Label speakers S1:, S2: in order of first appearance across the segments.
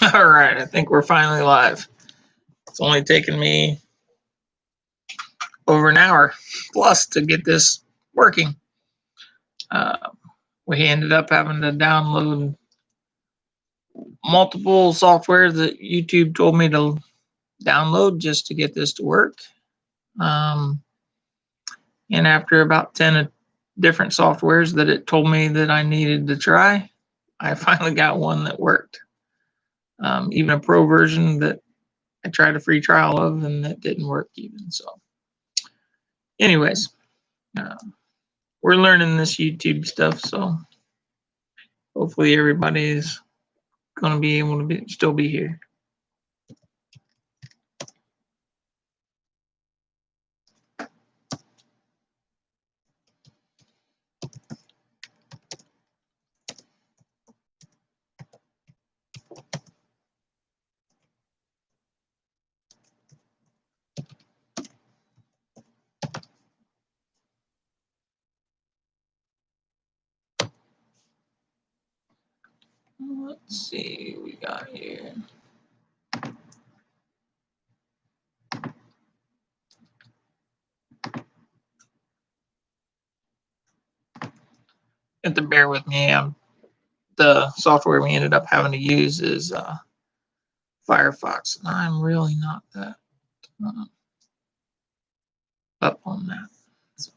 S1: All right, I think we're finally live. It's only taken me over an hour plus to get this working. Uh, we ended up having to download multiple software that YouTube told me to download just to get this to work. Um, and after about 10 different softwares that it told me that I needed to try, I finally got one that worked. Even a pro version that I tried a free trial of and that didn't work even. So, anyways, uh, we're learning this YouTube stuff, so hopefully everybody's going to be able to still be here. Let's see what we got here. You have to bear with me. The software we ended up having to use is Firefox, and I'm really not that up on that. So.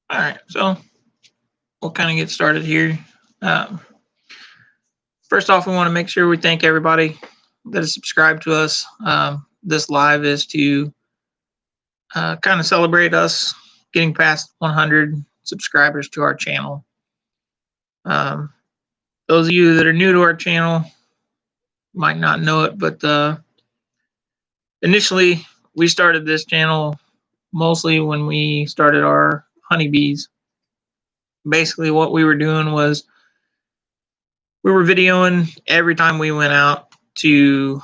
S1: All right, so we'll kind of get started here. First off, we want to make sure we thank everybody that has subscribed to us. This live is to kind of celebrate us getting past 100 subscribers to our channel. Those of you that are new to our channel might not know it, but initially we started this channel mostly when we started our honeybees. Basically, what we were doing was we were videoing every time we went out to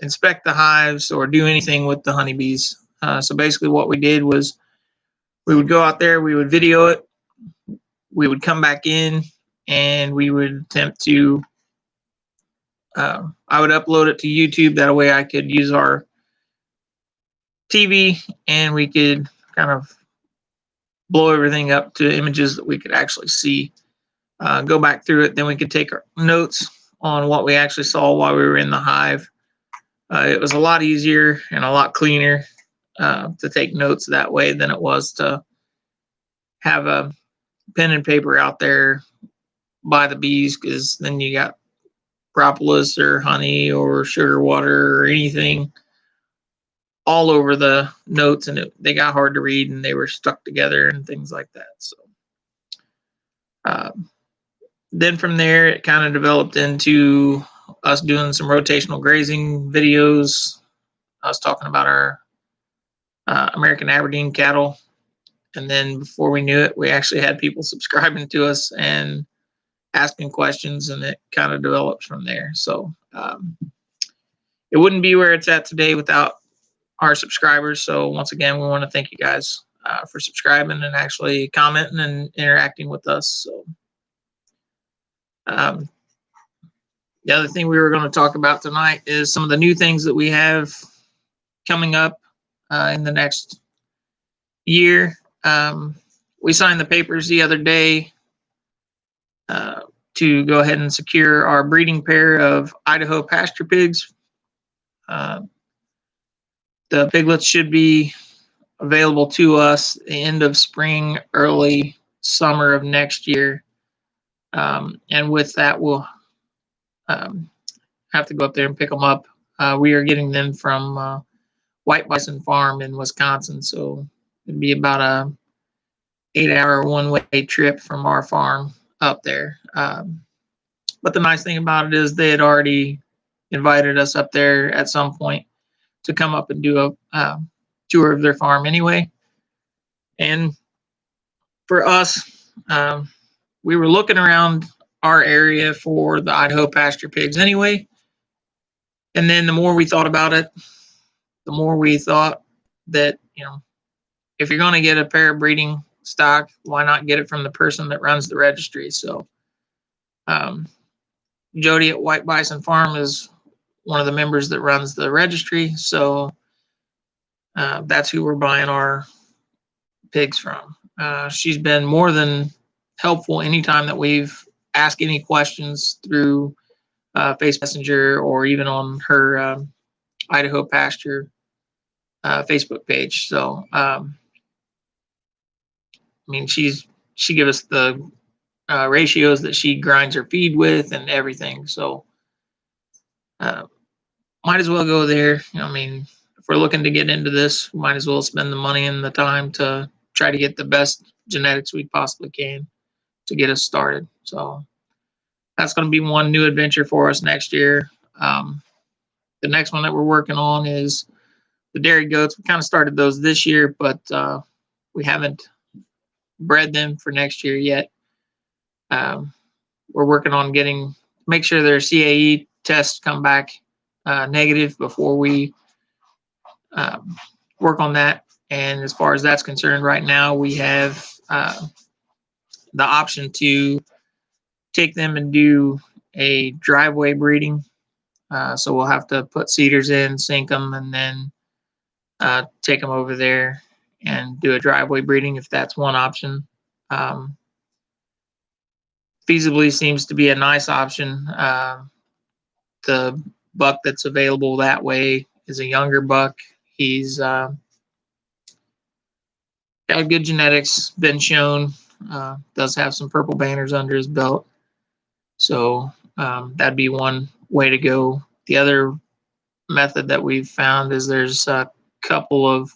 S1: inspect the hives or do anything with the honeybees. So basically what we did was we would go out there, we would video it, we would come back in, and we would attempt to I would upload it to YouTube. That way I could use our TV and we could kind of blow everything up to images that we could actually see. Go back through it, then we could take our notes on what we actually saw while we were in the hive. It was a lot easier and a lot cleaner to take notes that way than it was to have a pen and paper out there by the bees, because then you got propolis or honey or sugar water or anything all over the notes, and they got hard to read and they were stuck together and things like that. So then from there, it kind of developed into us doing some rotational grazing videos. I was talking about our American Aberdeen cattle. And then before we knew it, we actually had people subscribing to us and asking questions, and it kind of developed from there. So it wouldn't be where it's at today without our subscribers. So once again, we want to thank you guys for subscribing and actually commenting and interacting with us. So the other thing we were going to talk about tonight is some of the new things that we have coming up in the next year. We signed the papers the other day to go ahead and secure our breeding pair of Idaho pasture pigs. The piglets should be available to us the end of spring, early summer of next year. And with that, we'll have to go up there and pick them up. We are getting them from White Bison Farm in Wisconsin, so it'd be about a 8-hour one-way trip from our farm up there. But the nice thing about it is they had already invited us up there at some point to come up and do a tour of their farm anyway. And for us, we were looking around our area for the Idaho pasture pigs anyway. And then the more we thought about it, the more we thought that, if you're going to get a pair of breeding stock, why not get it from the person that runs the registry? So Jody at White Bison Farm is one of the members that runs the registry. So that's who we're buying our pigs from. She's been more than helpful anytime that we've asked any questions through Facebook Messenger or even on her Idaho Pasture Facebook page. So, she gives us the ratios that she grinds her feed with and everything. So, might as well go there. If we're looking to get into this, we might as well spend the money and the time to try to get the best genetics we possibly can to get us started. So that's going to be one new adventure for us next year. The next one that we're working on is the dairy goats. We kind of started those this year, but we haven't bred them for next year yet. We're working on make sure their CAE tests come back negative before we work on that. And as far as that's concerned, right now we have the option to take them and do a driveway breeding. So we'll have to put seeders in, sink them, and then take them over there and do a driveway breeding if that's one option. Feasibly seems to be a nice option. The buck that's available that way is a younger buck. He's got good genetics, been shown, does have some purple banners under his belt. So that'd be one way to go. The other method that we've found is there's a couple of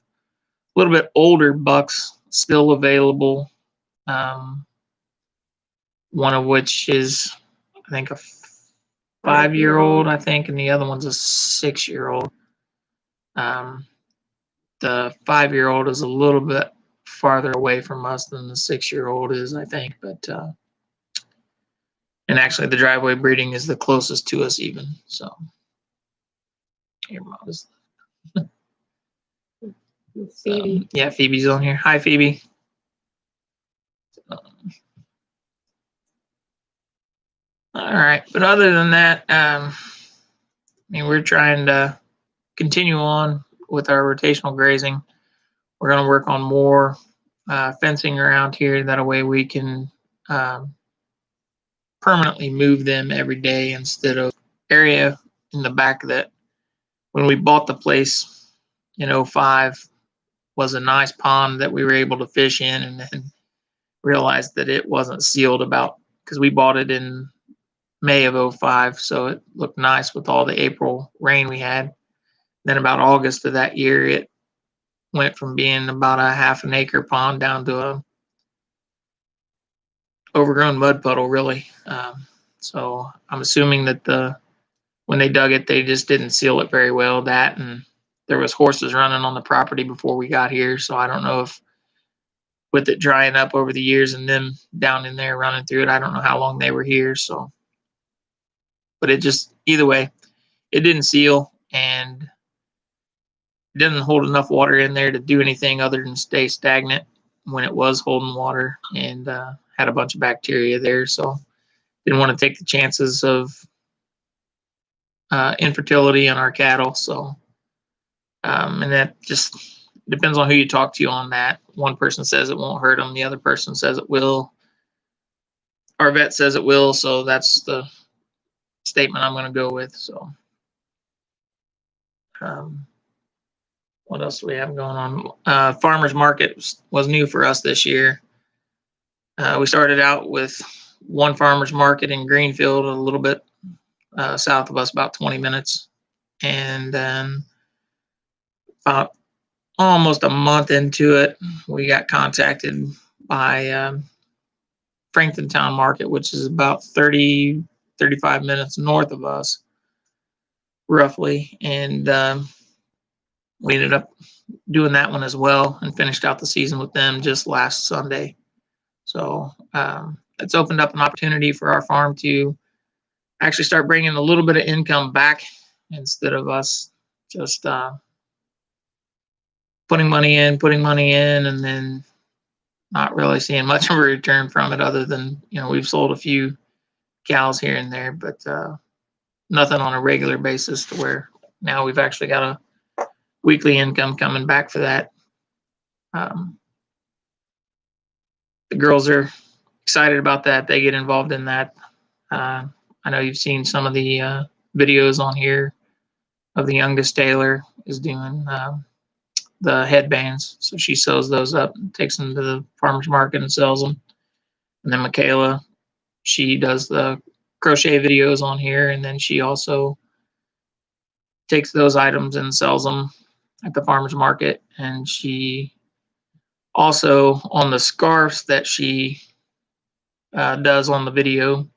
S1: a little bit older bucks still available. One of which is, I think, a 5-year-old, I think, and the other one's a 6-year-old. The 5-year-old is a little bit farther away from us than the 6-year-old is, I think. But and actually, the driveway breeding is the closest to us, even. So here, Mom is.
S2: Phoebe.
S1: Yeah, Phoebe's on here. Hi, Phoebe. All right, but other than that, we're trying to continue on with our rotational grazing. We're going to work on more fencing around here. That way we can permanently move them every day instead of area in the back that when we bought the place in 2005 was a nice pond that we were able to fish in, and then realized that it wasn't sealed because we bought it in May of 2005, so it looked nice with all the April rain we had. Then about August of that year, it went from being about a half an acre pond down to a overgrown mud puddle, really. So I'm assuming that when they dug it, they just didn't seal it very well. That, and there was horses running on the property before we got here, so I don't know if with it drying up over the years and them down in there running through it, I don't know how long they were here. So, but it just, either way, it didn't seal and didn't hold enough water in there to do anything other than stay stagnant when it was holding water, and had a bunch of bacteria there. So didn't want to take the chances of infertility in our cattle. So, and that just depends on who you talk to on that. One person says it won't hurt them. The other person says it will. Our vet says it will. So that's the statement I'm going to go with. So, what else do we have going on? Farmers market was new for us this year. We started out with one farmers market in Greenfield, a little bit south of us, about 20 minutes. And then about almost a month into it, we got contacted by Frankton Town Market, which is about 30, 35 minutes north of us, roughly. And we ended up doing that one as well and finished out the season with them just last Sunday. So it's opened up an opportunity for our farm to actually start bringing a little bit of income back instead of us just putting money in, and then not really seeing much of a return from it other than, we've sold a few cows here and there, but nothing on a regular basis to where now we've actually got a weekly income coming back for that. The girls are excited about that. They get involved in that. I know you've seen some of the videos on here of the youngest Taylor is doing the headbands. So she sews those up and takes them to the farmer's market and sells them. And then Michaela, she does the crochet videos on here, and then she also takes those items and sells them at the farmer's market. And she also, on the scarves that she does on the video,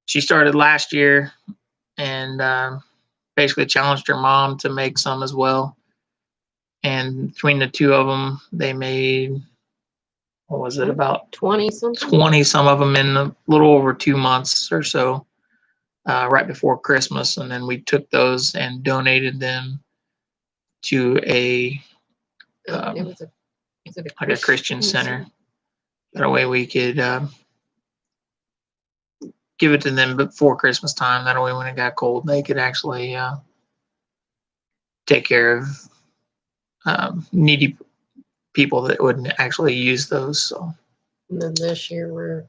S1: she started last year and basically challenged her mom to make some as well. And between the two of them, they made, what was it, about
S2: 20 something?
S1: 20 some of them in a little over 2 months or so, right before Christmas. And then we took those and donated them to a Christian center. That way we could give it to them before Christmas time. That way when it got cold, they could actually take care of needy people that wouldn't actually use those. So,
S2: and then this year we're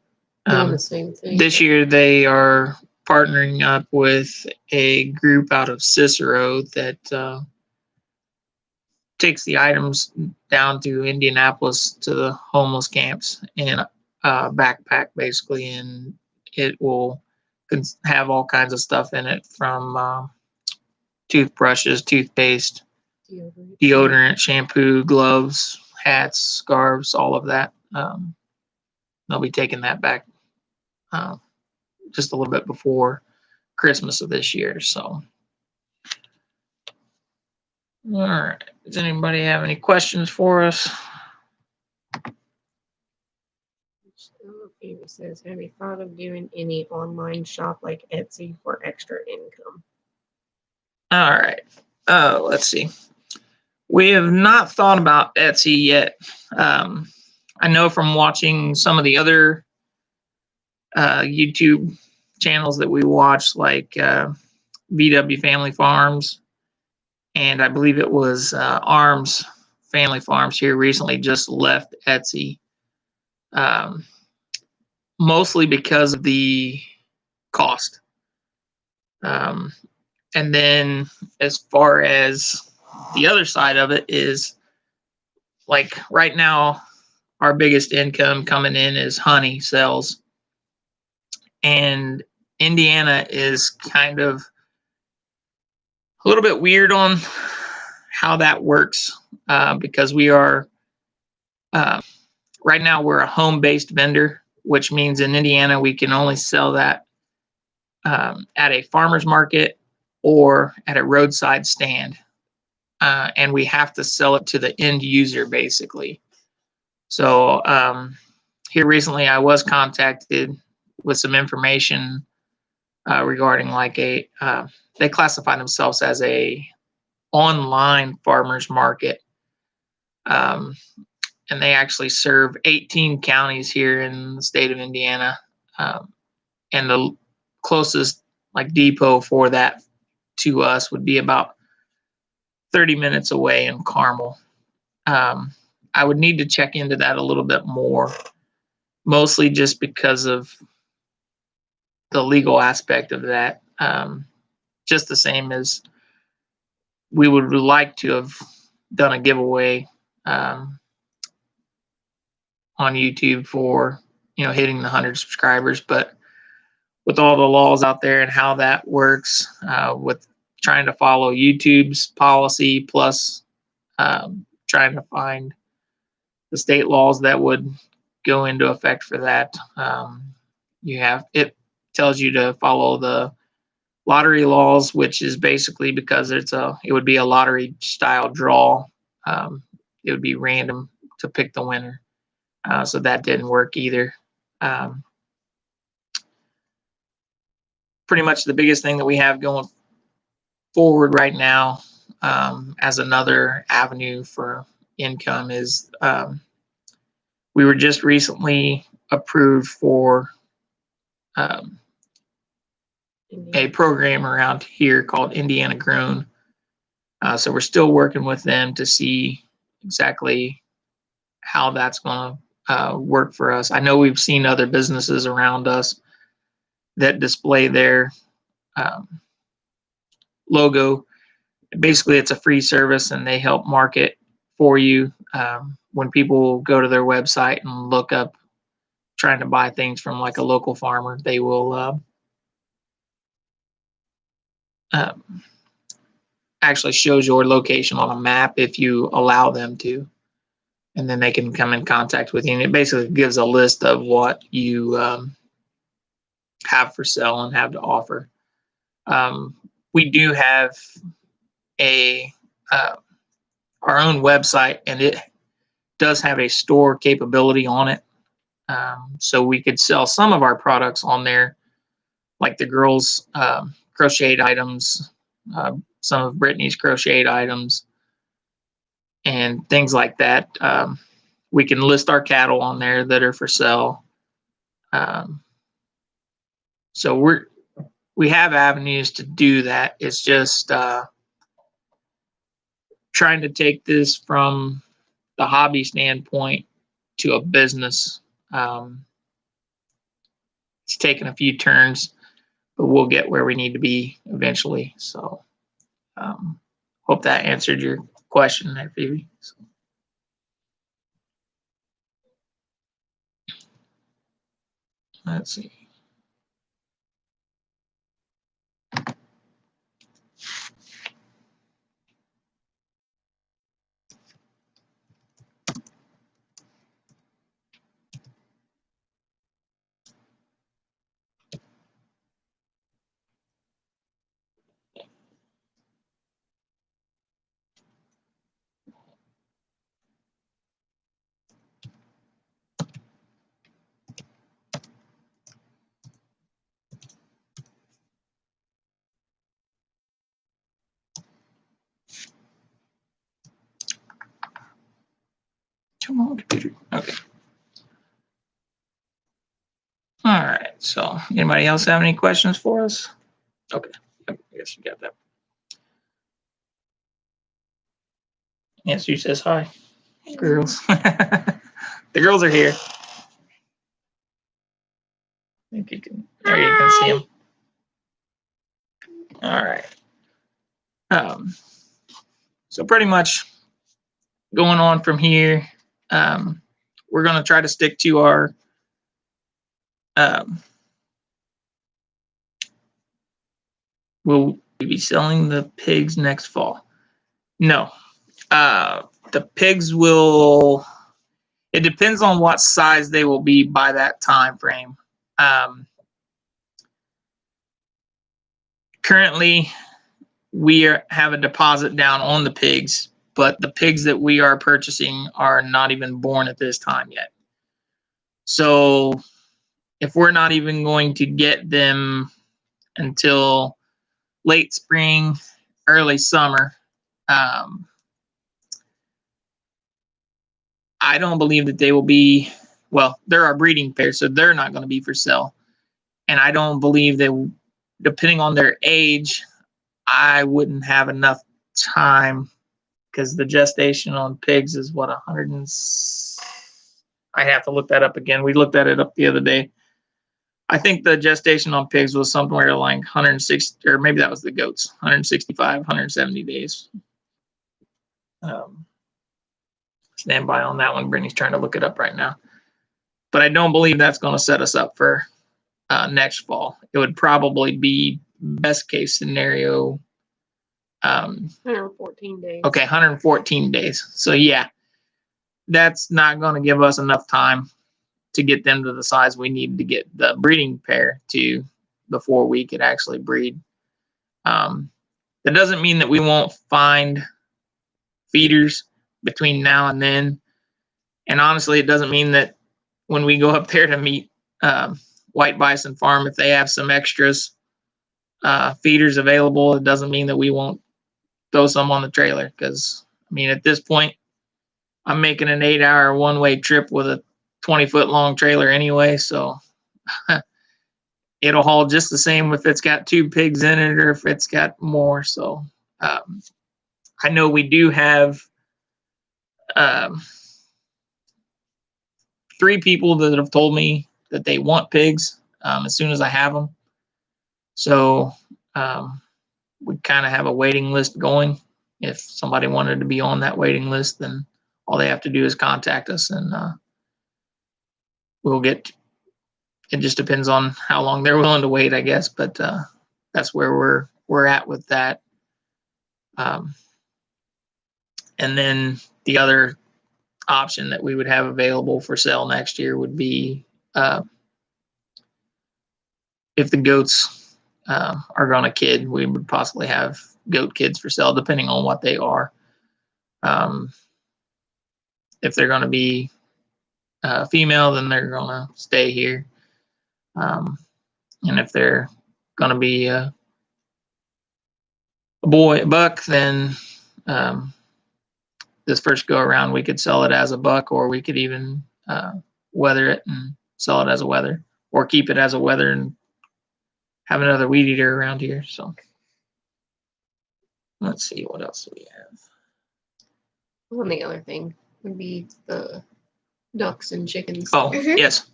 S2: doing the same thing.
S1: This year they are partnering up with a group out of Cicero that takes the items down to Indianapolis to the homeless camps in a backpack, basically, and it will have all kinds of stuff in it, from toothbrushes, toothpaste, deodorant, shampoo, gloves, hats, scarves, all of that. They'll be taking that back just a little bit before Christmas of this year. So, all right. Does anybody have any questions for us?
S2: It says, have you thought of doing any online shop like Etsy for extra income?
S1: All right. Let's see. We have not thought about Etsy yet. I know from watching some of the other YouTube channels that we watch, like VW Family Farms, and I believe it was Arms Family Farms here recently just left Etsy, mostly because of the cost. And then as far as the other side of it is, like right now, our biggest income coming in is honey sales. And Indiana is kind of a little bit weird on how that works, because we are, right now, we're a home-based vendor, which means in Indiana, we can only sell that at a farmer's market or at a roadside stand. And we have to sell it to the end user, basically. So here recently, I was contacted with some information regarding like they classify themselves as a online farmers market. And they actually serve 18 counties here in the state of Indiana. And the closest like depot for that to us would be about 30 minutes away in Carmel. I would need to check into that a little bit more, mostly just because of the legal aspect of that. Just the same as we would like to have done a giveaway on YouTube for, hitting the 100 subscribers, but with all the laws out there and how that works, with trying to follow YouTube's policy plus trying to find the state laws that would go into effect for that. It tells you to follow the lottery laws, which is basically because it would be a lottery style draw. It would be random to pick the winner. So that didn't work either. Pretty much the biggest thing that we have going forward right now, as another avenue for income, is we were just recently approved for a program around here called Indiana Grown. So we're still working with them to see exactly how that's going to work for us. I know we've seen other businesses around us that display their logo. Basically, it's a free service, and they help market for you. When people go to their website and look up trying to buy things from like a local farmer, they will actually shows your location on a map if you allow them to, and then they can come in contact with you. And it basically gives a list of what you have for sale and have to offer. We do have our own website, and it does have a store capability on it. So we could sell some of our products on there, like the girls' crocheted items, some of Brittany's crocheted items, and things like that. We can list our cattle on there that are for sale. So we have avenues to do that. It's just trying to take this from the hobby standpoint to a business. It's taken a few turns, but we'll get where we need to be eventually. So hope that answered your question there, Phoebe. So. Let's see. Come on, computer. Okay. All right. So, anybody else have any questions for us? Okay. I guess you got that. Answer says hi. Girls. The girls are here. I think you can. There you can see them. All right. So pretty much going on from here, we're going to try to stick to our will we be selling the pigs next fall? No. The pigs will, it depends on what size they will be by that time frame. Currently, we have a deposit down on the pigs, but the pigs that we are purchasing are not even born at this time yet. So if we're not even going to get them until late spring, early summer, I don't believe that they will be, well, they're our breeding pairs, so they're not going to be for sale. And I don't believe that, depending on their age, I wouldn't have enough time, because the gestation on pigs is what, 100 and, I have to look that up again. We looked at it up the other day. I think the gestation on pigs was somewhere like 160, or maybe that was the goats, 165, 170 days. Stand by on that one. Brittany's trying to look it up right now. But I don't believe that's going to set us up for next fall. It would probably be best case scenario.
S2: 114 days.
S1: Okay, 114 days. So yeah, that's not going to give us enough time to get them to the size we need to get the breeding pair to before we could actually breed. That doesn't mean that we won't find feeders between now and then. And honestly, it doesn't mean that when we go up there to meet White Bison Farm, if they have some extras feeders available, it doesn't mean that we won't throw some on the trailer. Because, I mean, at this point, I'm making an 8-hour one-way trip with a 20-foot long trailer anyway. So it'll haul just the same if it's got 2 pigs in it or if it's got more. So I know we do have 3 people that have told me that they want pigs as soon as I have them. So we kind of have a waiting list going. If somebody wanted to be on that waiting list, then all they have to do is contact us, and we'll get. It just depends on how long they're willing to wait, I guess. But that's where we're at with that. And then the other option that we would have available for sale next year would be if the goats are going to kid, we would possibly have goat kids for sale, depending on what they are. If they're going to be female, then they're going to stay here. And if they're going to be a buck, then this first go around, we could sell it as a buck, or we could even weather it and sell it as a wether, or keep it as a wether and have another weed eater around here. So let's see what else we have.
S2: Well, the other thing would be the ducks and chickens.
S1: Oh, yes.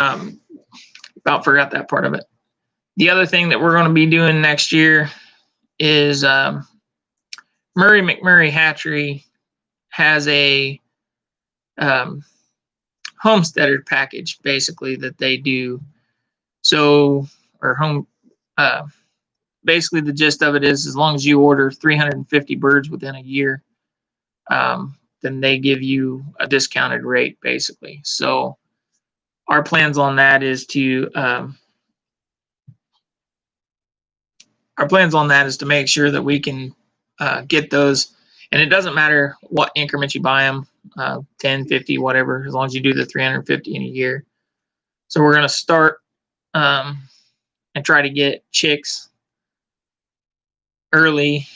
S1: About forgot that part of it. The other thing that we're going to be doing next year is Murray McMurray Hatchery has a homesteader package, basically, that they do. So, basically the gist of it is, as long as you order 350 birds within a year, then they give you a discounted rate, basically. So our plans on that is to make sure that we can get those. And it doesn't matter what increment you buy them, 10, 50, whatever, as long as you do the 350 in a year. So we're going to start and try to get chicks early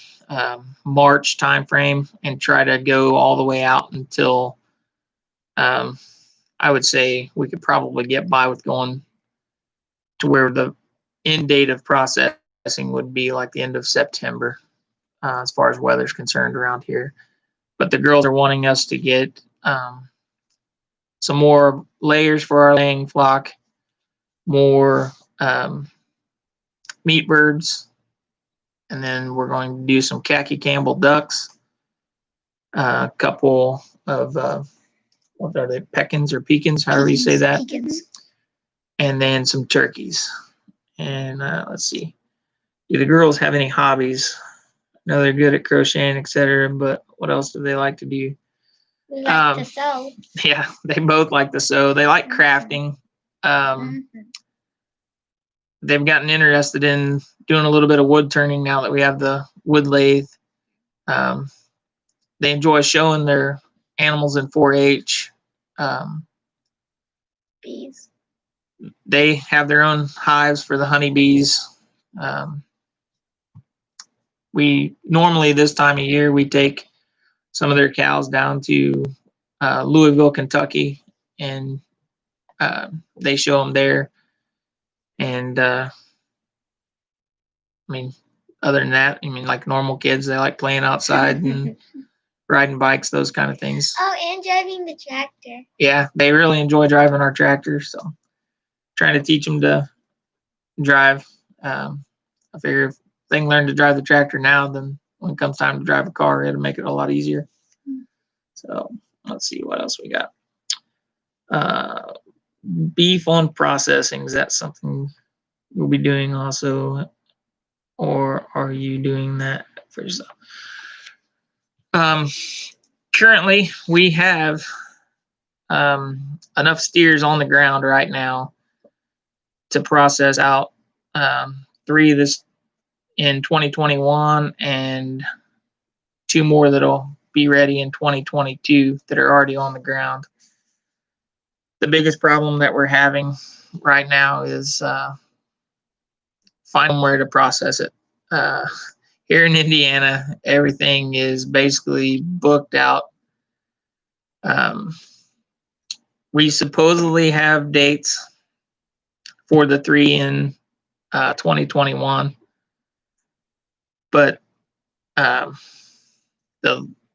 S1: March timeframe, and try to go all the way out until I would say we could probably get by with going to where the end date of processing would be like the end of September, as far as weather's concerned around here. But the girls are wanting us to get some more layers for our laying flock, more meat birds, and then we're going to do some khaki Campbell ducks, a couple of what are they, pekins or pekins, however you say that,
S3: Pekins.
S1: and then some turkeys. And let's see, do the girls have any hobbies? I know they're good at crocheting, etc., but what else do they like to do?
S3: We like to sew.
S1: Yeah, they both like to sew. They like crafting. They've gotten interested in doing a little bit of wood turning now that we have the wood lathe. They enjoy showing their animals in 4-H.
S3: Bees.
S1: They have their own hives for the honeybees. We normally, this time of year, we take some of their cows down to Louisville, Kentucky, and they show them there. And I mean, other than that, I mean, like normal kids, they like playing outside and riding bikes, those kind of things.
S3: Oh, and driving the tractor.
S1: Yeah, they really enjoy driving our tractor. So trying to teach them to drive. I figure if they can learn to drive the tractor now, then when it comes time to drive a car, it'll make it a lot easier. So let's see what else we got. Beef on processing, is that something we'll be doing also, or are you doing that for yourself? Currently we have enough steers on the ground right now to process out 3 this in 2021 and 2 more that'll be ready in 2022 that are already on the ground. The biggest problem that we're having right now is finding where to process it. Here in Indiana, everything is basically booked out. We supposedly have dates for the 3 in 2021, but the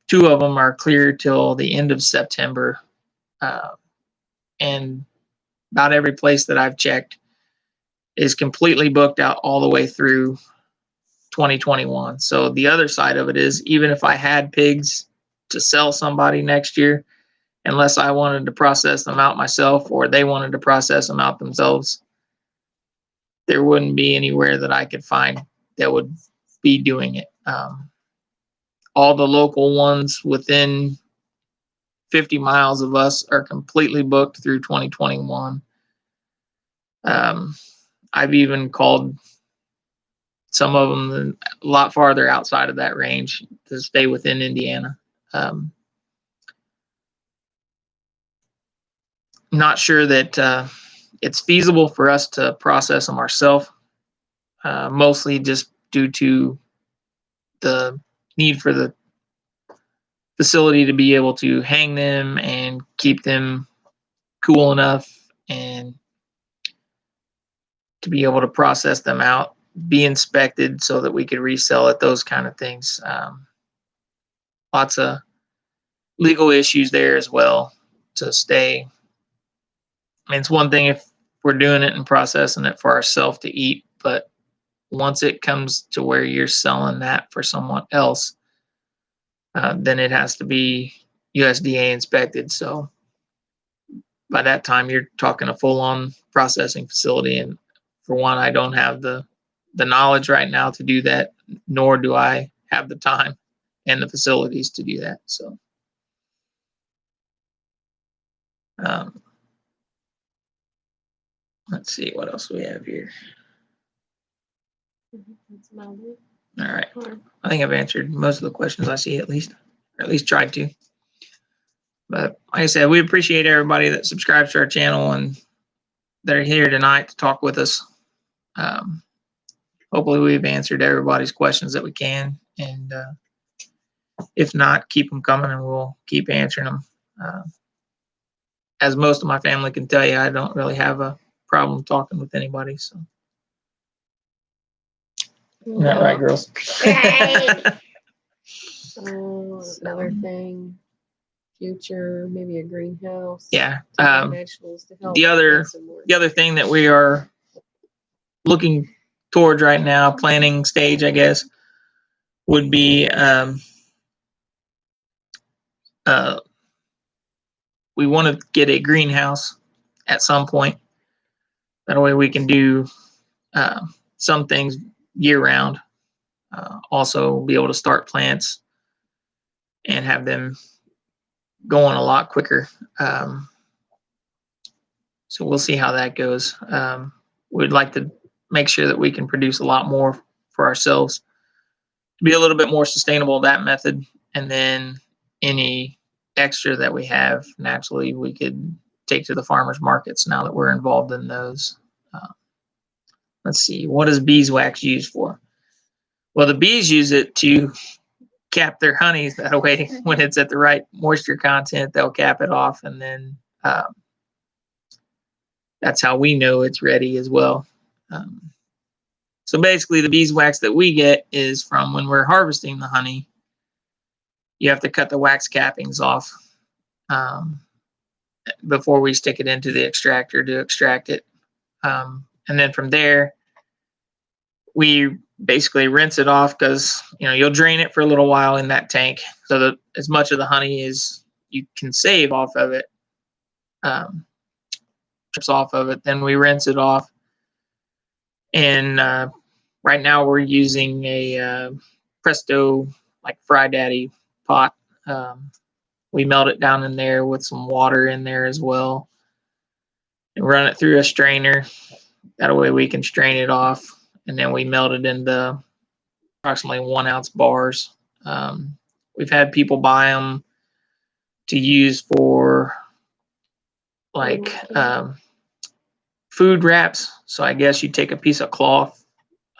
S1: 2 of them are clear till the end of September. And about every place that I've checked is completely booked out all the way through 2021. So the other side of it is, even if I had pigs to sell somebody next year, unless I wanted to process them out myself or they wanted to process them out themselves, there wouldn't be anywhere that I could find that would be doing it. All the local ones within 50 miles of us are completely booked through 2021. I've even called some of them a lot farther outside of that range to stay within Indiana. Not sure that it's feasible for us to process them ourselves, mostly just due to the need for the facility to be able to hang them and keep them cool enough and to be able to process them out, be inspected so that we could resell it, those kind of things. Lots of legal issues there as well to stay. I mean, it's one thing if we're doing it and processing it for ourselves to eat, but once it comes to where you're selling that for someone else, then it has to be USDA inspected. So by that time, you're talking a full-on processing facility. And for one, I don't have the knowledge right now to do that, nor do I have the time and the facilities to do that. So let's see what else we have here.
S2: That's about it.
S1: All right. I think I've answered most of the questions I see, at least, or at least tried to. But like I said, we appreciate everybody that subscribes to our channel and that are here tonight to talk with us. Hopefully we've answered everybody's questions that we can. And if not, keep them coming and we'll keep answering them. As most of my family can tell you, I don't really have a problem talking with anybody. So. Isn't that right, girls?
S3: Right.
S2: Another thing, future, maybe a greenhouse.
S1: Yeah.
S2: To grow vegetables to help
S1: The other thing that we are looking towards right now, planning stage, I guess, would be we want to get a greenhouse at some point. That way we can do some things year round. Also be able to start plants and have them going a lot quicker. So we'll see how that goes. We'd like to make sure that we can produce a lot more for ourselves to be a little bit more sustainable, that method. And then any extra that we have, naturally, we could take to the farmers markets now that we're involved in those. Let's see, what is beeswax used for? Well, the bees use it to cap their honey. That way, when it's at the right moisture content, they'll cap it off. And then that's how we know it's ready as well. So basically, the beeswax that we get is from when we're harvesting the honey. You have to cut the wax cappings off before we stick it into the extractor to extract it. And then from there, we basically rinse it off because you'll drain it for a little while in that tank so that as much of the honey as you can save off of it drips off of it. Then we rinse it off. And right now we're using a Presto like Fry Daddy pot we melt it down in there with some water in there as well, and run it through a strainer. That way we can strain it off, and then we melt it into approximately 1 ounce bars. We've had people buy them to use for like food wraps. So I guess you take a piece of cloth.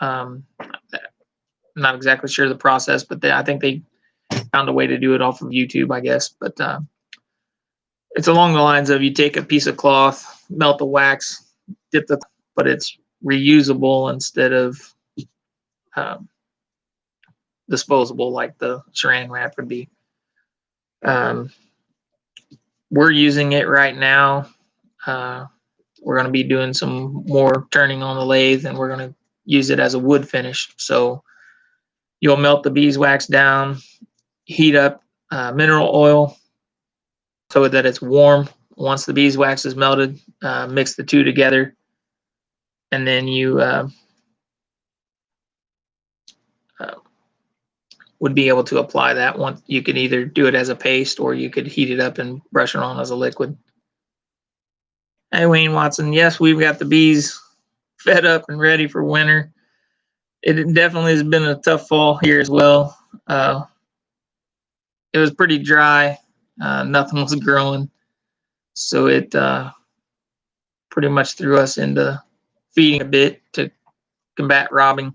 S1: I'm not exactly sure the process, but I think they found a way to do it off of YouTube, I guess. But it's along the lines of you take a piece of cloth, melt the wax, but it's reusable instead of disposable like the saran wrap would be. We're using it right now. We're going to be doing some more turning on the lathe, and we're going to use it as a wood finish. So you'll melt the beeswax down, heat up mineral oil so that it's warm. Once the beeswax is melted, mix the two together, and then you would be able to apply that one. You could either do it as a paste or you could heat it up and brush it on as a liquid. Hey, Wayne Watson. Yes, we've got the bees fed up and ready for winter. It definitely has been a tough fall here as well. It was pretty dry. Nothing was growing. So it pretty much threw us into feeding a bit to combat robbing.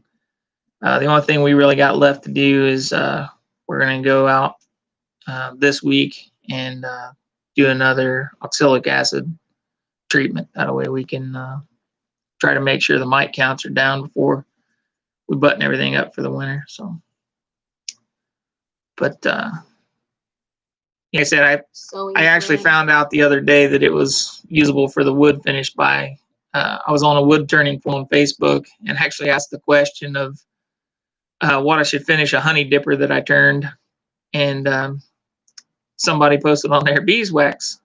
S1: The only thing we really got left to do is we're going to go out this week and do another oxalic acid treatment. That way we can try to make sure the mite counts are down before we button everything up for the winter. So, but like I said, I actually found out the other day that it was usable for the wood finish by I was on a wood turning forum on Facebook and actually asked the question of what I should finish a honey dipper that I turned, and somebody posted on there beeswax.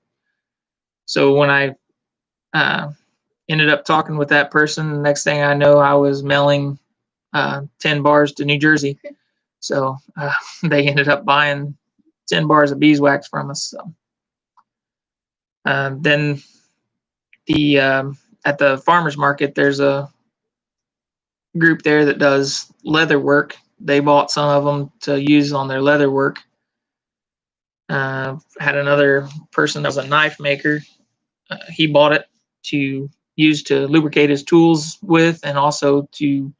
S1: So when I ended up talking with that person, the next thing I know, I was mailing 10 bars to New Jersey. So they ended up buying 10 bars of beeswax from us. So then at the farmers market, there's a group there that does leather work. They bought some of them to use on their leather work. Had another person that was a knife maker. He bought it to use to lubricate his tools with, and also to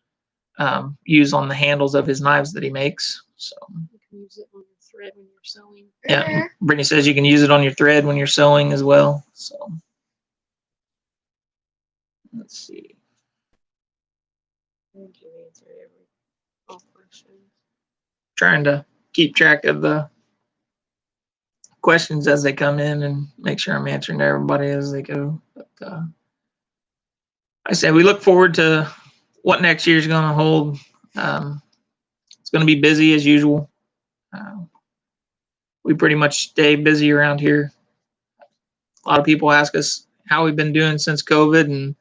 S1: use on the handles of his knives that he makes. So
S2: you can use it on your thread when you're sewing.
S1: Yeah, Brittany says you can use it on your thread when you're sewing as well. So let's see.
S2: I think you answered all questions.
S1: Trying to keep track of the questions as they come in and make sure I'm answering to everybody as they go. But I said we look forward to what next year is going to hold. It's going to be busy as usual. We pretty much stay busy around here. A lot of people ask us how we've been doing since COVID, and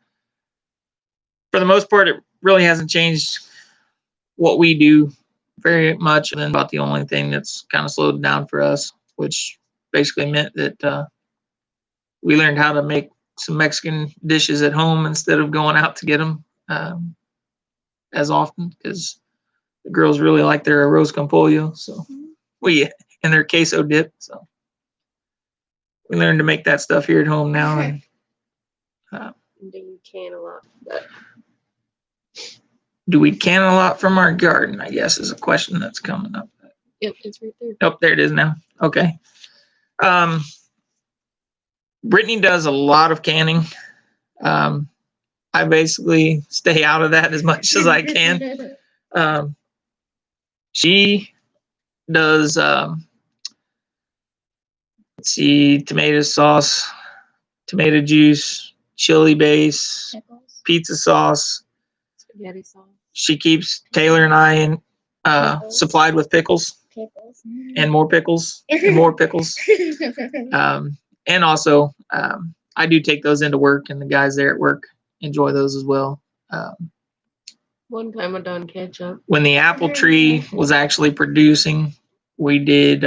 S1: for the most part, it really hasn't changed what we do very much. And about the only thing that's kind of slowed down for us, which basically meant that we learned how to make some Mexican dishes at home instead of going out to get them as often, because the girls really like their arroz con pollo. So and their queso dip. So we learned to make that stuff here at home now. And
S2: Do you can a lot? But
S1: do we can a lot from our garden, I guess, is a question that's coming up.
S2: yep, it's right there.
S1: Oh, there it is now. Okay. Brittany does a lot of canning. I basically stay out of that as much as I can. She does, let's see, tomato sauce, tomato juice, chili base,
S3: Pickles.
S1: pizza sauce.
S2: Spaghetti sauce.
S1: She keeps Taylor and I in, supplied with pickles
S3: Pickles.
S1: and more pickles and more pickles. And also, I do take those into work, and the guys there at work enjoy those as well.
S2: One time I done ketchup.
S1: When the apple tree was actually producing, we did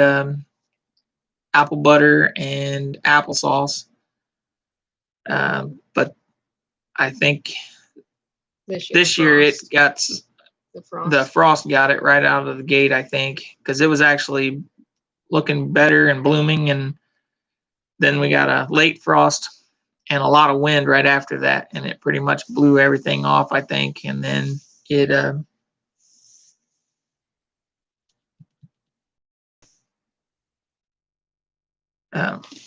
S1: apple butter and applesauce. But I think this year it got the frost got it right out of the gate, I think, because it was actually looking better and blooming, and then we got a late frost and a lot of wind right after that, and it pretty much blew everything off, I think. And then it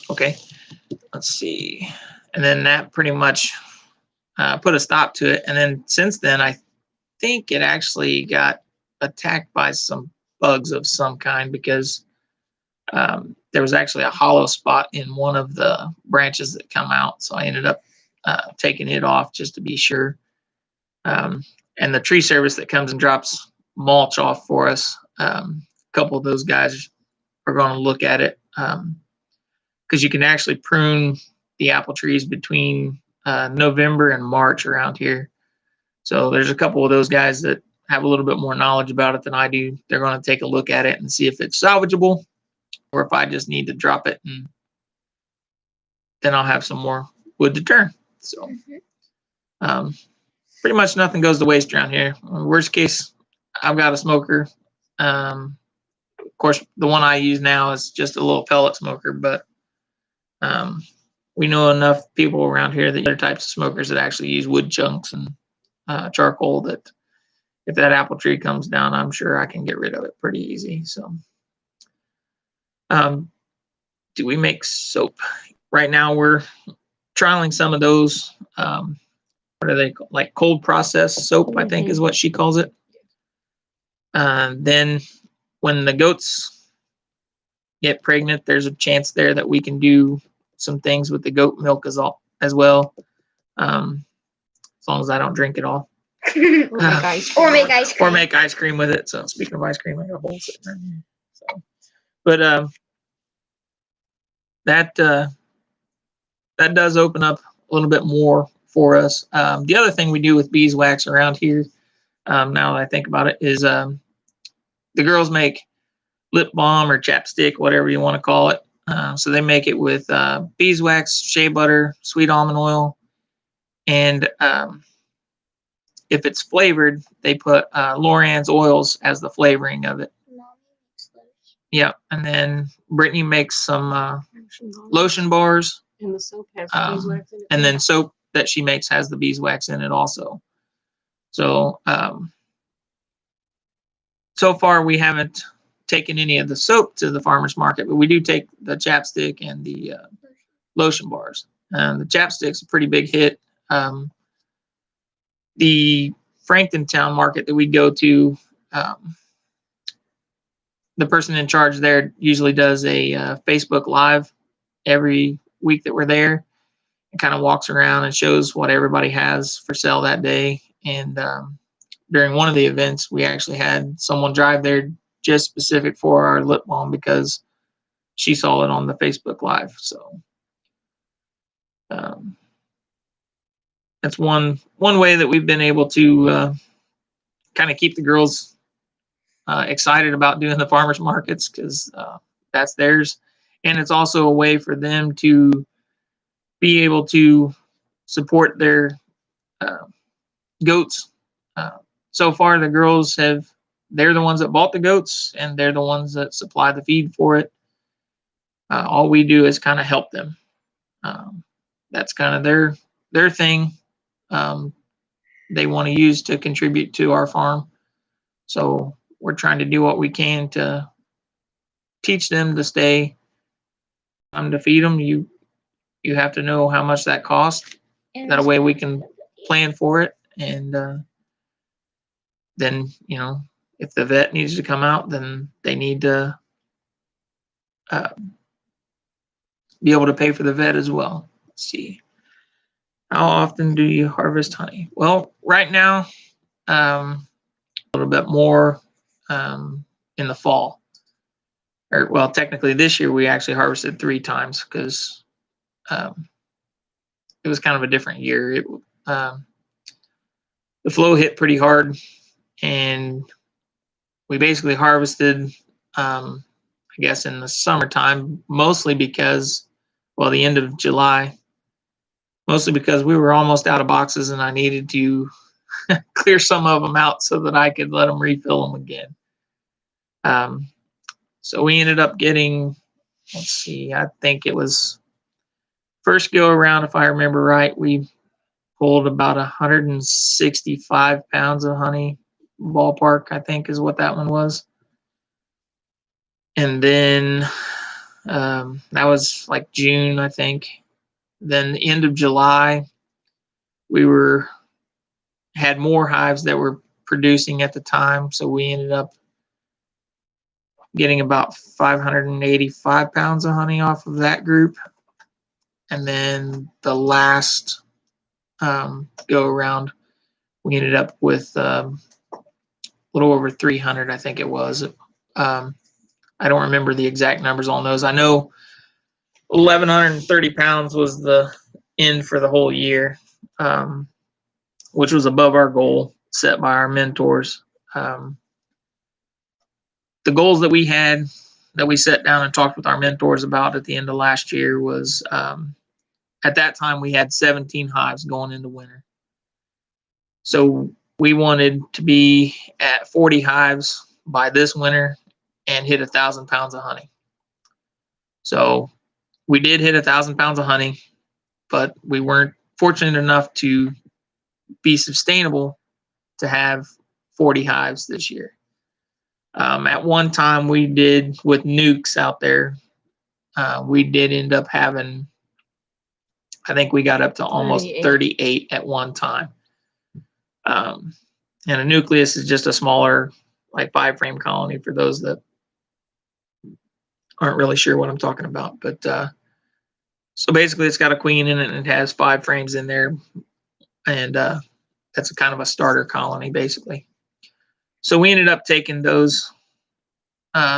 S1: okay, let's see, and then that pretty much put a stop to it. And then since then, I think it actually got attacked by some bugs of some kind, because there was actually a hollow spot in one of the branches that come out. So I ended up taking it off just to be sure. And the tree service that comes and drops mulch off for us, a couple of those guys are going to look at it, because you can actually prune the apple trees between November and March around here. So there's a couple of those guys that have a little bit more knowledge about it than I do. They're going to take a look at it and see if it's salvageable, or if I just need to drop it, and then I'll have some more wood to turn. So pretty much nothing goes to waste around here. Worst case, I've got a smoker. Of course, the one I use now is just a little pellet smoker, but we know enough people around here that other types of smokers that actually use wood chunks and charcoal, that if that apple tree comes down, I'm sure I can get rid of it pretty easy. So do we make soap? Right now we're trialing some of those. What are they called? Like cold process soap, I think is what she calls it. Then when the goats get pregnant, there's a chance there that we can do some things with the goat milk as well. As long as I don't drink it all.
S3: Or make ice cream.
S1: Or make ice cream with it. So speaking of ice cream, I got a bowl sitting right here. So, but that does open up a little bit more for us. The other thing we do with beeswax around here, now that I think about it, is the girls make lip balm or chapstick, whatever you want to call it. So they make it with beeswax, shea butter, sweet almond oil, and if it's flavored, they put Loran's oils as the flavoring of it. Yeah, and then Brittany makes some lotion bars.
S2: And the soap has beeswax in it.
S1: And then soap that she makes has the beeswax in it also. So so far we haven't taken any of the soap to the farmer's market, but we do take the chapstick and the lotion bars. The chapstick's a pretty big hit. The Franklintown market that we go to, the person in charge there usually does a Facebook Live every week that we're there, and kind of walks around and shows what everybody has for sale that day. And during one of the events, we actually had someone drive there just specific for our lip balm because she saw it on the Facebook Live. So that's one way that we've been able to kind of keep the girls excited about doing the farmers markets, because that's theirs, and it's also a way for them to be able to support their goats. So far, the girls they're the ones that bought the goats, and they're the ones that supply the feed for it. All we do is kind of help them. That's kind of their thing. They want to use to contribute to our farm. So we're trying to do what we can to teach them to stay. To feed them, you have to know how much that costs. That way we can plan for it. And then, if the vet needs to come out, then they need to be able to pay for the vet as well. Let's see. How often do you harvest honey? Well, right now, a little bit more in the fall. Well, technically this year we actually harvested 3 times because it was kind of a different year. The flow hit pretty hard, and we basically harvested I guess, in the summertime, mostly because, well, the end of July, mostly because we were almost out of boxes and I needed to clear some of them out so that I could let them refill them again. So we ended up getting, let's see, I think it was first go around, if I remember right, we pulled about 165 pounds of honey, ballpark, I think is what that one was. And then that was like June, I think. Then the end of July, we had more hives that were producing at the time, so we ended up getting about 585 pounds of honey off of that group. And then the last go around, we ended up with a little over 300, I think it was. I don't remember the exact numbers on those. I know 1,130 pounds was the end for the whole year, which was above our goal set by our mentors. The goals that we had, that we sat down and talked with our mentors about at the end of last year was, at that time we had 17 hives going into winter. So we wanted to be at 40 hives by this winter and hit 1,000 pounds of honey. So we did hit 1,000 pounds of honey, but we weren't fortunate enough to be sustainable to have 40 hives this year. At one time we did, with nukes out there, we did end up having, I think we got up to almost 38 at one time. And a nucleus is just a smaller, like 5-frame colony for those that aren't really sure what I'm talking about. But so basically it's got a queen in it and it has 5 frames in there. And that's a kind of a starter colony, basically. So we ended up taking those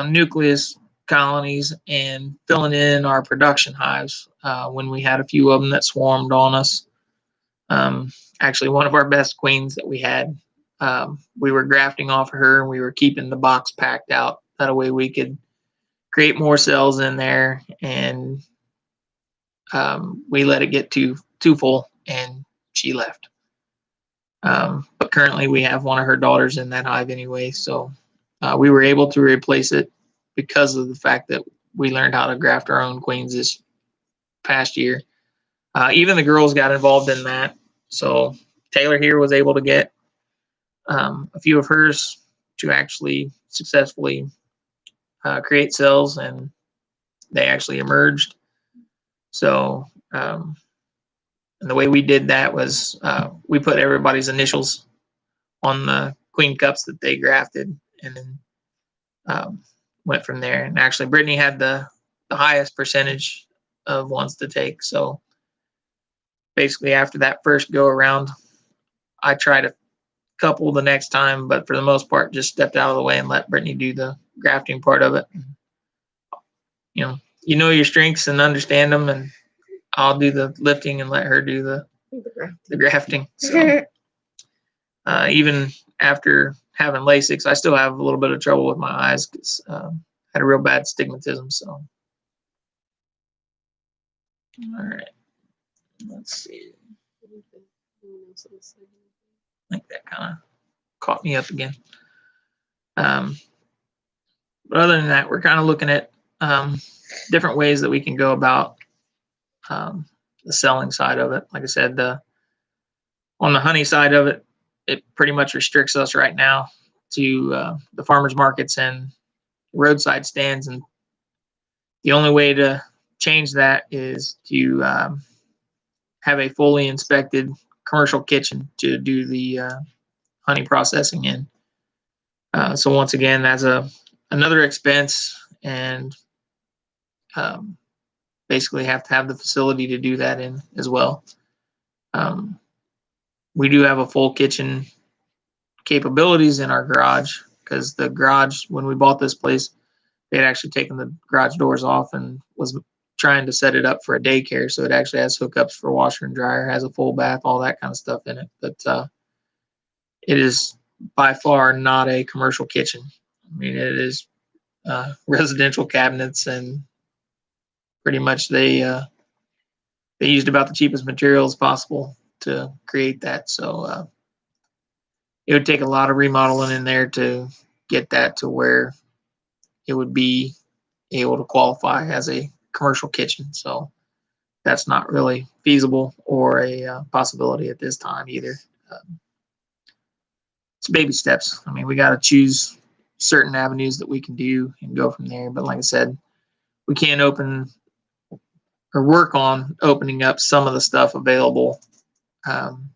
S1: nucleus colonies and filling in our production hives when we had a few of them that swarmed on us. Actually, one of our best queens that we had, we were grafting off of her and we were keeping the box packed out. That way we could create more cells in there, and we let it get too full and she left. But currently we have one of her daughters in that hive anyway, so we were able to replace it because of the fact that we learned how to graft our own queens this past year. Even the girls got involved in that. So Taylor here was able to get a few of hers to actually successfully create cells, and they actually emerged. So and the way we did that was we put everybody's initials on the queen cups that they grafted, and then went from there. And actually Brittany had the highest percentage of ones to take. So basically after that first go around, I tried a couple the next time, but for the most part just stepped out of the way and let Brittany do the grafting part of it. You know your strengths and understand them, and I'll do the lifting and let her do the grafting. So even after having LASIK, I still have a little bit of trouble with my eyes because I had a real bad stigmatism. So all right, let's see. I think that kind of caught me up again. But other than that, we're kind of looking at different ways that we can go about the selling side of it. Like I said, on the honey side of it, it pretty much restricts us right now to the farmers markets and roadside stands. And the only way to change that is to have a fully inspected commercial kitchen to do the honey processing in. So once again, that's another expense, and basically have to have the facility to do that in as well. We do have a full kitchen capabilities in our garage, because the garage, when we bought this place, they had actually taken the garage doors off and was trying to set it up for a daycare. So it actually has hookups for washer and dryer, has a full bath, all that kind of stuff in it. But it is by far not a commercial kitchen. I mean, it is residential cabinets, and pretty much they used about the cheapest materials possible to create that. So it would take a lot of remodeling in there to get that to where it would be able to qualify as a commercial kitchen. So that's not really feasible or a possibility at this time either. It's baby steps. I mean, we got to choose certain avenues that we can do and go from there. But like I said, we can't open or work on opening up some of the stuff available on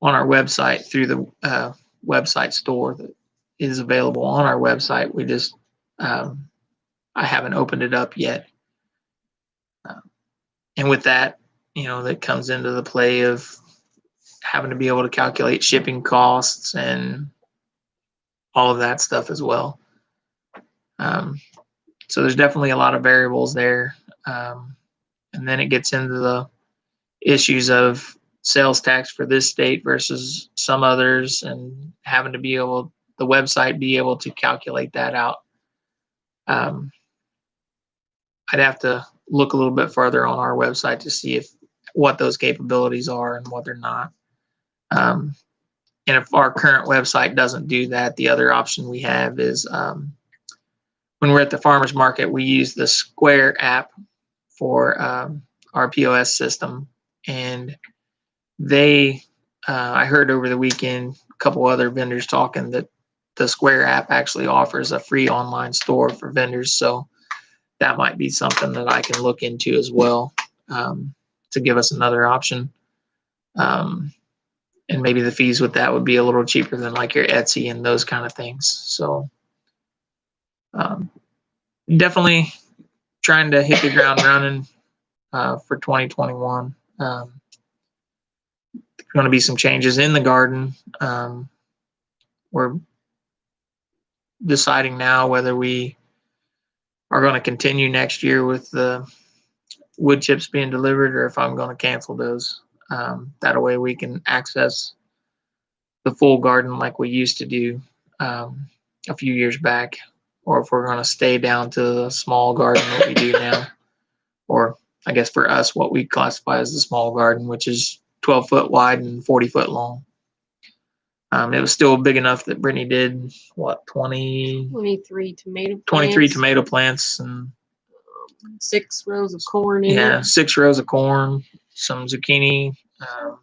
S1: our website through the website store that is available on our website. We just I haven't opened it up yet. And with that, that comes into the play of having to be able to calculate shipping costs and all of that stuff as well. So there's definitely a lot of variables there. And then it gets into the issues of sales tax for this state versus some others, and having to be able, the website be able to calculate that out. I'd have to look a little bit further on our website to see what those capabilities are and what they're not. And if our current website doesn't do that, the other option we have is when we're at the farmers market, we use the Square app for our POS system. And I heard over the weekend a couple other vendors talking that the Square app actually offers a free online store for vendors. So that might be something that I can look into as well, to give us another option. And maybe the fees with that would be a little cheaper than like your Etsy and those kind of things. So definitely trying to hit the ground running for 2021. There's going to be some changes in the garden. We're deciding now whether we are going to continue next year with the wood chips being delivered, or if I'm going to cancel those. That way we can access the full garden like we used to do a few years back, or if we're going to stay down to the small garden that we do now, or I guess for us, what we classify as the small garden, which is 12 foot wide and 40 foot long. It was still big enough that Brittany did
S2: 23 tomato plants.
S1: 23 tomato plants and
S2: 6 rows of corn in it.
S1: 6 rows of corn, some zucchini,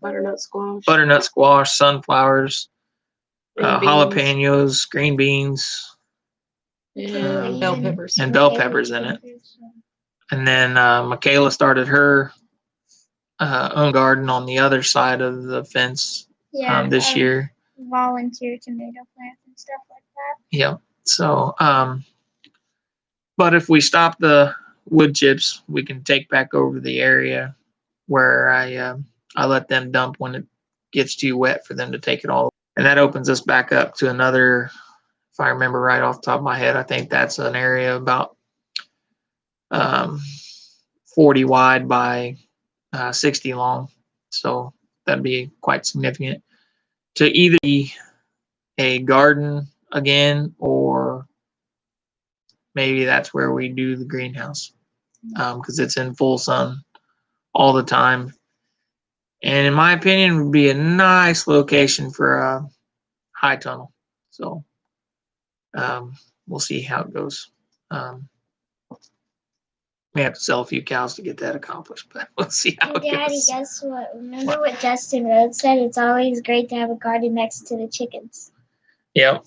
S2: butternut squash,
S1: sunflowers, jalapenos, green beans,
S2: and bell peppers.
S1: And bell peppers in it. And then Michaela started her own garden on the other side of the fence this year.
S3: Volunteer tomato plants and stuff like that.
S1: Yeah. So, but if we stop the wood chips, we can take back over the area where I let them dump when it gets too wet for them to take it all. And that opens us back up to another, if I remember right off the top of my head, I think that's an area about 40 wide by 60 long. So that'd be quite significant to either be a garden again, or maybe that's where we do the greenhouse, because it's in full sun all the time. And in my opinion, would be a nice location for a high tunnel. So we'll see how it goes. We have to sell a few cows to get that accomplished, but we'll see how it
S3: Daddy,
S1: goes.
S3: guess what? Remember what Justin Rhodes said? It's always great to have a garden next to the chickens.
S1: Yep.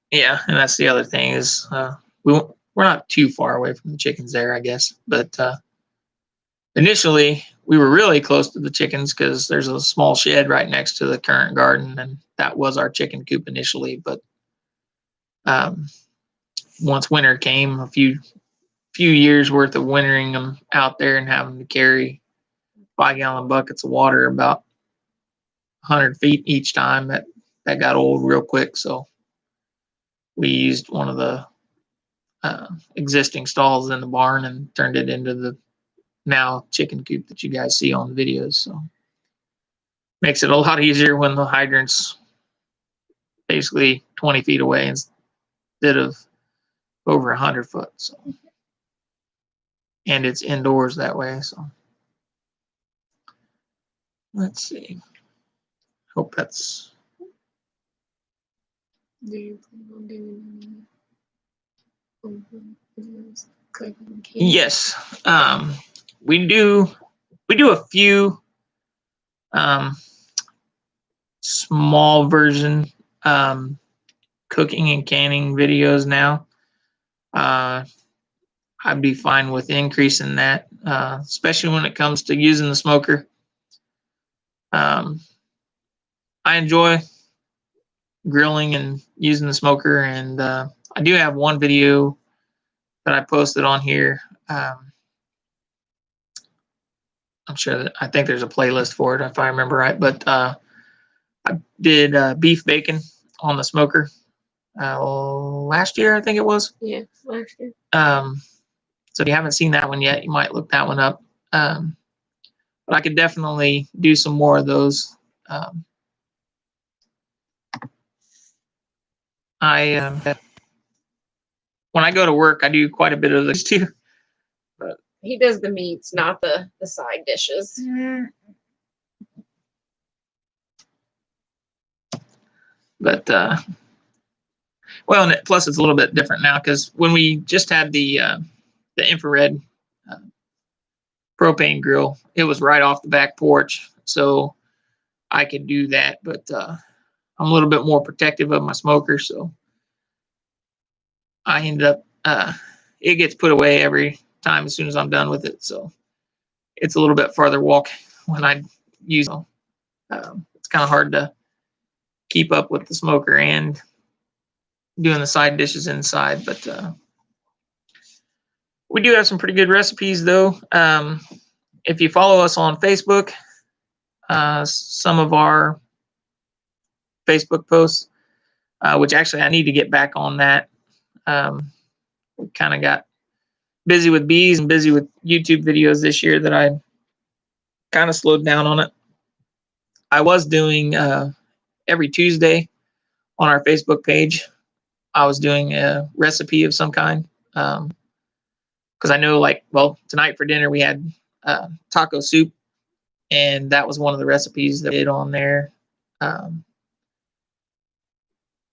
S1: Yeah, and that's the other thing is we're not too far away from the chickens there, I guess. But initially, we were really close to the chickens because there's a small shed right next to the current garden, and that was our chicken coop initially. But once winter came, a few years worth of wintering them out there and having to carry 5-gallon buckets of water about 100 feet each time, that got old real quick. So we used one of the existing stalls in the barn and turned it into the now chicken coop that you guys see on the videos. So makes it a lot easier when the hydrant's basically 20 feet away instead of over 100 foot. So, and it's indoors that way. So, let's see. Hope that's.
S2: Do you plan on doing any videos?
S1: Yes, we do. We do a few small version cooking and canning videos now. I'd be fine with increasing that, especially when it comes to using the smoker. I enjoy grilling and using the smoker, and I do have one video that I posted on here. I'm sure that I think there's a playlist for it if I remember right, but I did beef bacon on the smoker last year, I think it was.
S2: Yeah, last year.
S1: So if you haven't seen that one yet, you might look that one up. But I could definitely do some more of those. When I go to work, I do quite a bit of those too. But
S2: he does the meats, not the side dishes.
S1: But well, and plus it's a little bit different now because when we just had the infrared propane grill, it was right off the back porch, so I could do that. But I'm a little bit more protective of my smoker, so I end up it gets put away every time as soon as I'm done with it. So it's a little bit farther walk when I use it. It's kind of hard to keep up with the smoker and doing the side dishes inside, but we do have some pretty good recipes though. If you follow us on Facebook, some of our Facebook posts, which actually I need to get back on that. We kind of got busy with bees and busy with YouTube videos this year that I kind of slowed down on it. I was doing every Tuesday on our Facebook page. I was doing a recipe of some kind. Because I know, like, well, tonight for dinner we had taco soup, and that was one of the recipes that I did on there.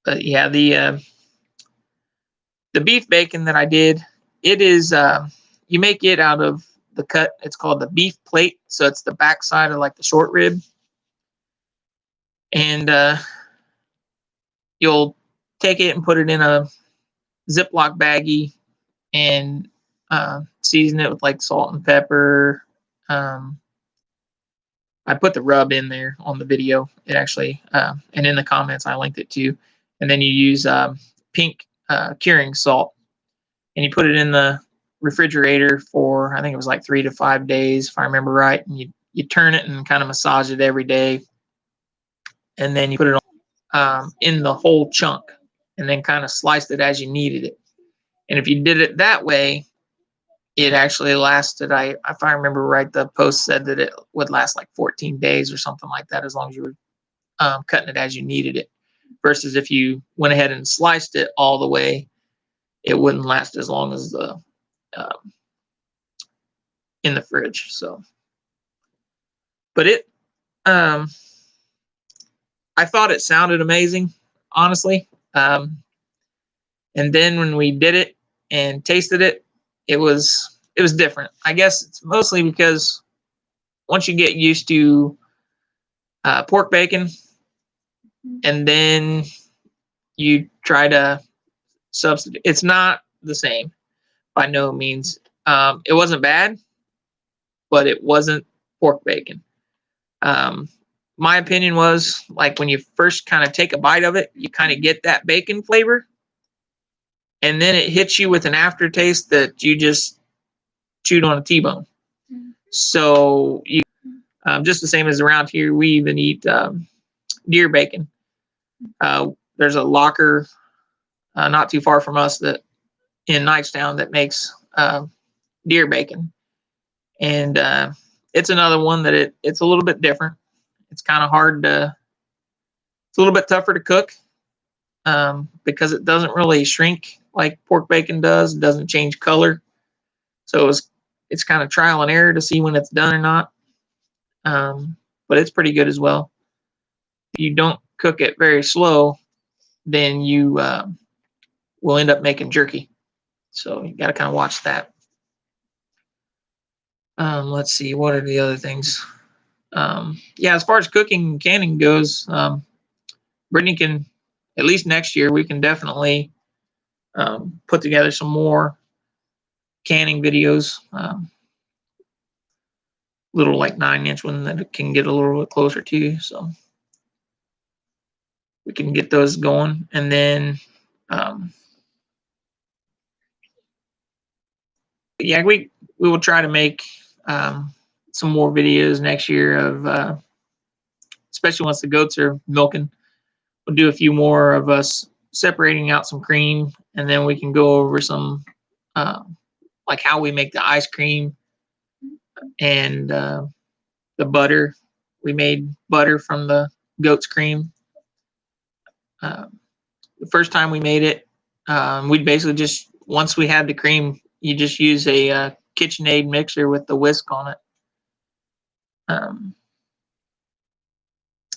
S1: But yeah, the beef bacon that I did, it is you make it out of the cut. It's called the beef plate, so it's the back side of like the short rib, and you'll take it and put it in a Ziploc baggie and season it with like salt and pepper. I put the rub in there on the video. It actually, and in the comments, I linked it to. And then you use pink curing salt, and you put it in the refrigerator for, I think it was like 3 to 5 days, if I remember right. And you turn it and kind of massage it every day, and then you put it on in the whole chunk, and then kind of sliced it as you needed it. And if you did it that way, it actually lasted, if I remember right, the post said that it would last like 14 days or something like that, as long as you were cutting it as you needed it. Versus if you went ahead and sliced it all the way, it wouldn't last as long as the in the fridge. So, but it, I thought it sounded amazing, honestly. And then when we did it and tasted it, it was different. I guess it's mostly because once you get used to pork bacon, and then you try to substitute, it's not the same by no means. It wasn't bad, but it wasn't pork bacon. My opinion was, like, when you first kind of take a bite of it, you kind of get that bacon flavor, and then it hits you with an aftertaste that you just chewed on a T-bone. So you, just the same as around here, we even eat deer bacon. There's a locker not too far from us that in Knightstown that makes deer bacon, and it's another one that it's a little bit different. It's kind of hard to, it's a little bit tougher to cook. because it doesn't really shrink like pork bacon does. It doesn't change color. So it's kind of trial and error to see when it's done or not. But it's pretty good as well. If you don't cook it very slow, then you will end up making jerky. So you got to kind of watch that. Let's see, what are the other things? Yeah, as far as cooking and canning goes, Brittany can, at least next year, we can definitely put together some more canning videos. Little like 9-inch one that it can get a little bit closer to. So we can get those going. And then, yeah, we will try to make some more videos next year of, especially once the goats are milking. We'll do a few more of us separating out some cream, and then we can go over some like how we make the ice cream and the butter. We made butter from the goat's cream. The first time we made it, we'd basically just, once we had the cream, you just use a KitchenAid mixer with the whisk on it.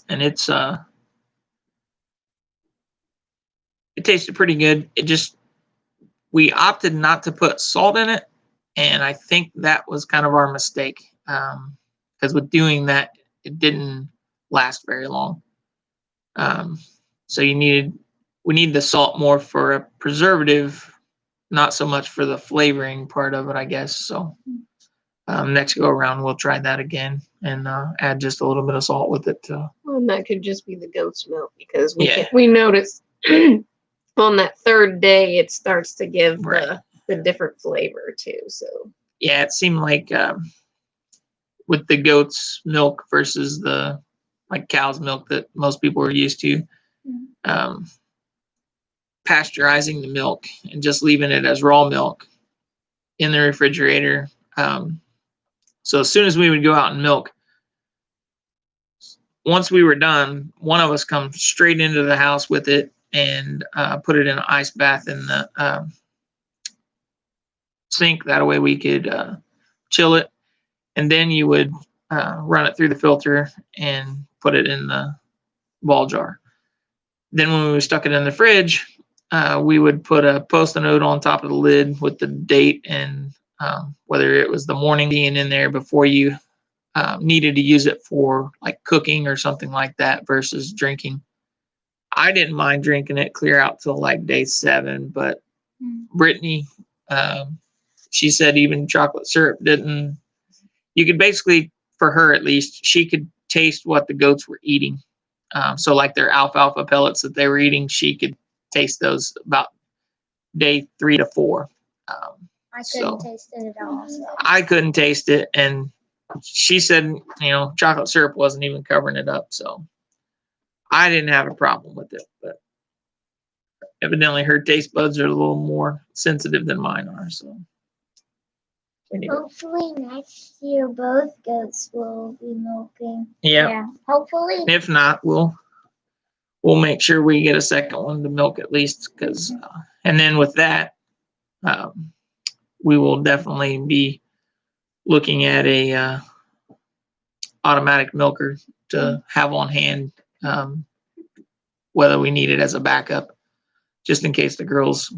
S1: And it tasted pretty good. We opted not to put salt in it, and I think that was kind of our mistake, because with doing that, it didn't last very long. So we need the salt more for a preservative, not so much for the flavoring part of it, I guess. So next go around, we'll try that again and add just a little bit of salt with it.
S2: Well, and that could just be the goat's milk, because
S1: Yeah.
S2: we noticed on that third day it starts to give
S1: Right.
S2: the different flavor too. So
S1: Yeah, it seemed like with the goat's milk versus the like cow's milk that most people are used to, pasteurizing the milk and just leaving it as raw milk in the refrigerator. So as soon as we would go out and milk, once we were done, one of us comes straight into the house with it and put it in an ice bath in the sink. That way we could chill it. And then you would run it through the filter and put it in the ball jar. Then when we stuck it in the fridge, we would put a Post-it note on top of the lid with the date and whether it was the morning being in there before you needed to use it for like cooking or something like that versus drinking. I didn't mind drinking it clear out till like day 7, but Brittany, she said even chocolate syrup didn't. You could basically, for her at least, she could taste what the goats were eating. So like their alfalfa pellets that they were eating, she could taste those about day 3 to 4.
S3: I couldn't taste it at all. So.
S1: I couldn't taste it, and she said, chocolate syrup wasn't even covering it up. So I didn't have a problem with it, but evidently her taste buds are a little more sensitive than mine are. So anyway.
S3: Hopefully next year both goats will be milking.
S1: Yeah.
S3: Yeah. Hopefully.
S1: If not, we'll make sure we get a second one to milk at least, because and then with that, we will definitely be looking at a automatic milker to have on hand, whether we need it as a backup, just in case the girls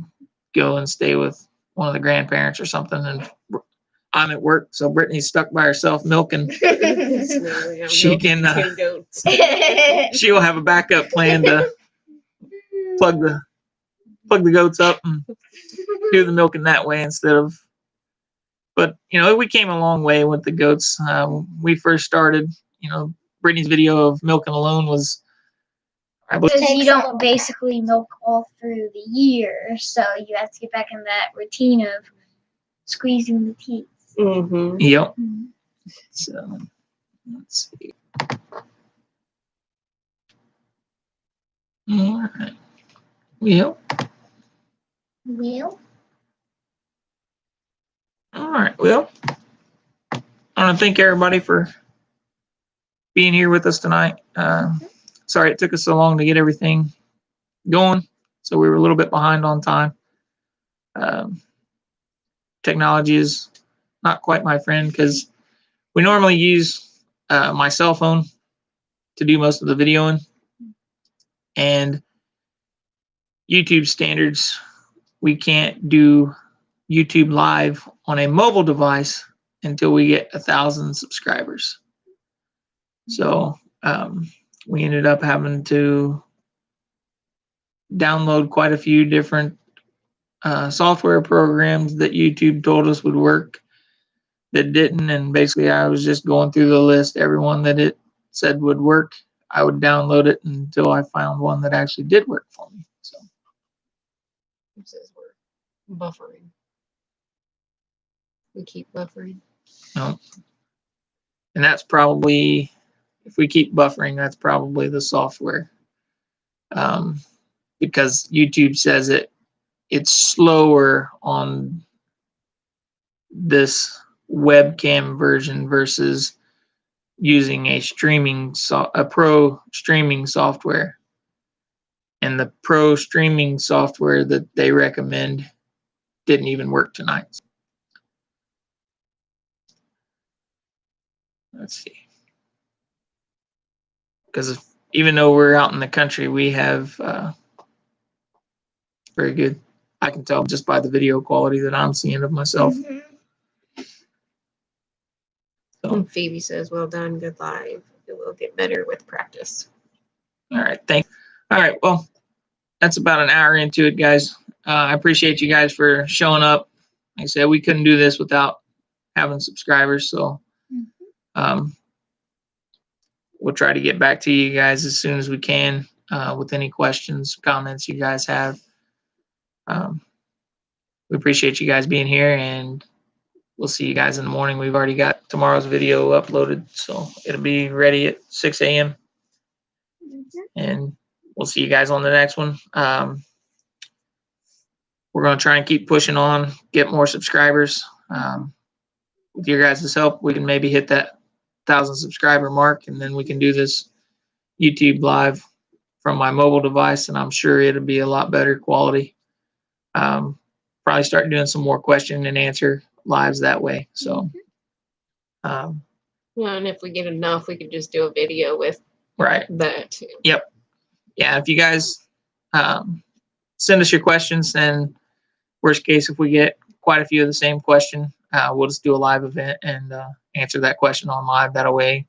S1: go and stay with one of the grandparents or something, and I'm at work, so Brittany's stuck by herself milking. She can. She'll have a backup plan to plug the goats up and do the milking that way instead of. But we came a long way with the goats. We first started. Brittany's video of milking alone was.
S3: Because you don't basically milk all through the year, so you have to get back in that routine of squeezing the teeth.
S2: Mm-hmm.
S1: Yep. Mm-hmm. So let's see. All right. Yep.
S3: Well.
S1: All right. Well, I want to thank everybody for being here with us tonight. Sorry it took us so long to get everything going. so we were a little bit behind on time. Technology is not quite my friend because we normally use my cell phone to do most of the videoing, and YouTube standards, we can't do YouTube live on a mobile device until we get 1,000 subscribers. So we ended up having to download quite a few different software programs that YouTube told us would work that didn't, and basically I was just going through the list, everyone that it said would work, I would download it until I found one that actually did work for me. So
S2: It says we're buffering. We keep buffering.
S1: no. And that's probably, if we keep buffering, that's probably the software. Because YouTube says it's slower on this webcam version versus using a pro streaming software. And the pro streaming software that they recommend didn't even work tonight. Let's see. Because even though we're out in the country, we have very good, I can tell just by the video quality that I'm seeing of myself.
S3: Mhm.
S1: So,
S2: Phoebe says, well done, good live. It will get better with practice.
S1: all right, thanks. All right, well, that's about an hour into it, guys. I appreciate you guys for showing up. Like I said, we couldn't do this without having subscribers, so we'll try to get back to you guys as soon as we can with any questions, comments you guys have. We appreciate you guys being here, and we'll see you guys in the morning. We've already got tomorrow's video uploaded, so it'll be ready at 6 a.m. And we'll see you guys on the next one. We're going to try and keep pushing on, get more subscribers. With your guys' help, we can maybe hit that 1,000 subscriber mark, and then we can do this YouTube live from my mobile device, and I'm sure it'll be a lot better quality. Probably start doing some more question and answer lives that way. So,
S2: Yeah, and if we get enough, we could just do a video with
S1: right.
S2: that too.
S1: Yep. Yeah, if you guys send us your questions, then worst case, if we get quite a few of the same question, we'll just do a live event and answer that question on live. That way